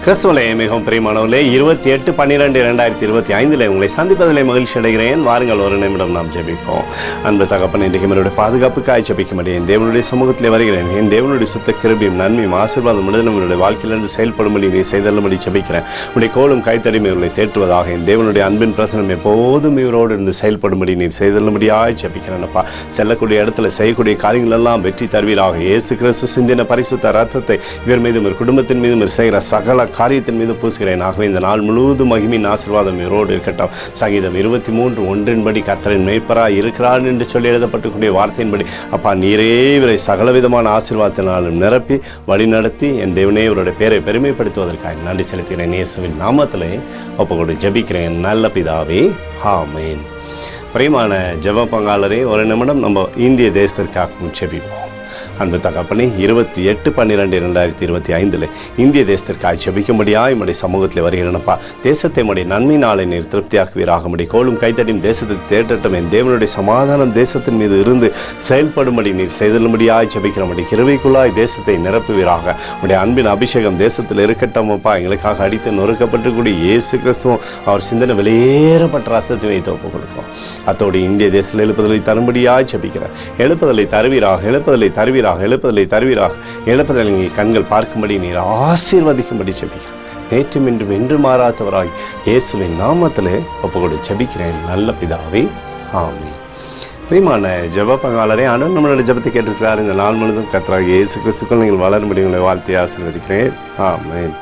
கிறிஸ்துவிலே மிகவும் பிரியமானவர்களே, 28/12/2025 உங்களை சந்திப்பதிலே மகிழ்ச்சி அடைகிறேன். வாருங்கள், ஒரு நிமிடம் நாம் ஜெபிப்போம். அன்பு தகப்பன், இன்றைக்கு என்னுடைய பாதுகாப்புக்காய் ஜெபிக்கும்படி என் தேவனுடைய சமூகத்திலே வருகிறேன். என் தேவனுடைய சுத்த கிருபையும் நன்மையும் ஆசீர்வாதம் விடுதலும் என்னுடைய வாழ்க்கையிலிருந்து செயல்படும்படி நீ செய்தல்லும்படி ஜெபிக்கிறேன். உடைய கோலும் கைத்தடிமை இவர்களை தேற்றுவதாக. என் தேவனுடைய அன்பின் பிரசனம் எப்போதும் இவரோடு இருந்து செயல்படும்படி நீ செய்தல்லும்படியாய் ஜெபிக்கிறேன்ப்பா. செல்லக்கூடிய இடத்துல செய்யக்கூடிய காரியங்கள் எல்லாம் வெற்றி தருவீராக. இயேசு கிறிஸ்து சிந்தின பரிசுத்த ரத்தத்தை இவர் மீதும் ஒரு குடும்பத்தின் மீதும் செய்கிற சகல காரியத்தின் மீது பூசுகிறேன். ஆகவே இந்த நாள் முழுவதும் மகிமையின் ஆசீர்வாதம் இவரோடு இருக்கட்டும். சங்கீதம் 23:1 கர்த்தரின் மேய்ப்பராய் இருக்கிறார் என்று சொல்லி எழுதப்பட்டிருக்கூடிய வார்த்தையின்படி அப்பா, நீரே இவரை சகலவிதமான ஆசீர்வாதத்தினாலும் நிரப்பி வழிநடத்தி என் தேவனே இவருடைய பேரை பெருமைப்படுத்துவதற்காக நன்றி செலுத்துகிறேன். இயேசுவின் நாமத்திலே ஒப்புக்கொண்டு ஜெபிக்கிறேன் நல்ல பிதாவே, ஆமென். பிரியமான ஜெப பங்காளரே, ஒரு நிமிடம் நம்ம இந்திய தேசத்திற்காக ஜெபிப்போம். அன்பு தகப்பனே, 28/12/2025 இந்திய தேசத்திற்காக ஜெபிக்கும்படியாய் உம்முடைய சமூகத்தில் வருகிறேனப்பா. தேசத்தை உம்முடைய நன்மையினாலே நீர் திருப்தியாக்குவீராக. உம்முடைய கோலும் கைத்தடியும் தேசத்தை தேற்றட்டும். என் தேவனுடைய சமாதானம் தேசத்தின் மீது இருந்து செயல்படும்படி நீர் செய்தலும்படியாய் ஜெபிக்கிறபடி கிருபைக்குள்ளாய் தேசத்தை நிரப்புவீராக. உம்முடைய அன்பின் அபிஷேகம் தேசத்தில் இருக்கட்டும் அப்பா. எங்களுக்காக அடித்து நொறுக்கப்பட்டு கூடிய இயேசு கிறிஸ்துவும் அவர் சிந்தனை வெளியேறப்பட்ட ரத்தத்தை வைத்து ஒப்புக் கொடுக்கும். அத்தோடு இந்திய தேசத்தில் எழுப்புதலை தரும்படியாய் ஜெபிக்கிறேன். எழுப்புதலை தருவீராக, எழுப்புதலை தருவீராக, எழுப்புதலை தருவீராக. எழுப்புதலை நீங்கள் கண்கள் பார்க்கும்படி நீர் ஆசீர்வதிக்கும்படி ஜெபிக்கிறேன். நேற்றும் இன்றும் என்று மாறாதவராய் இயேசுவின் நாமத்திலே ஒப்புக்கொண்டு ஜெபிக்கிறேன் நல்ல பிதாவே, ஆமென். பிரியமான ஜெப பங்காளரே, ஆண்டவர் நம்மளுடைய ஜெபத்தை கேட்டிருக்கிறார். இந்த நாள் முழுவதும் கர்த்தராகிய இயேசு கிறிஸ்துக்குள் நீங்கள் வளரும்படி உங்களை வாழ்த்தி ஆசீர்வதிக்கிறேன். ஆமென்.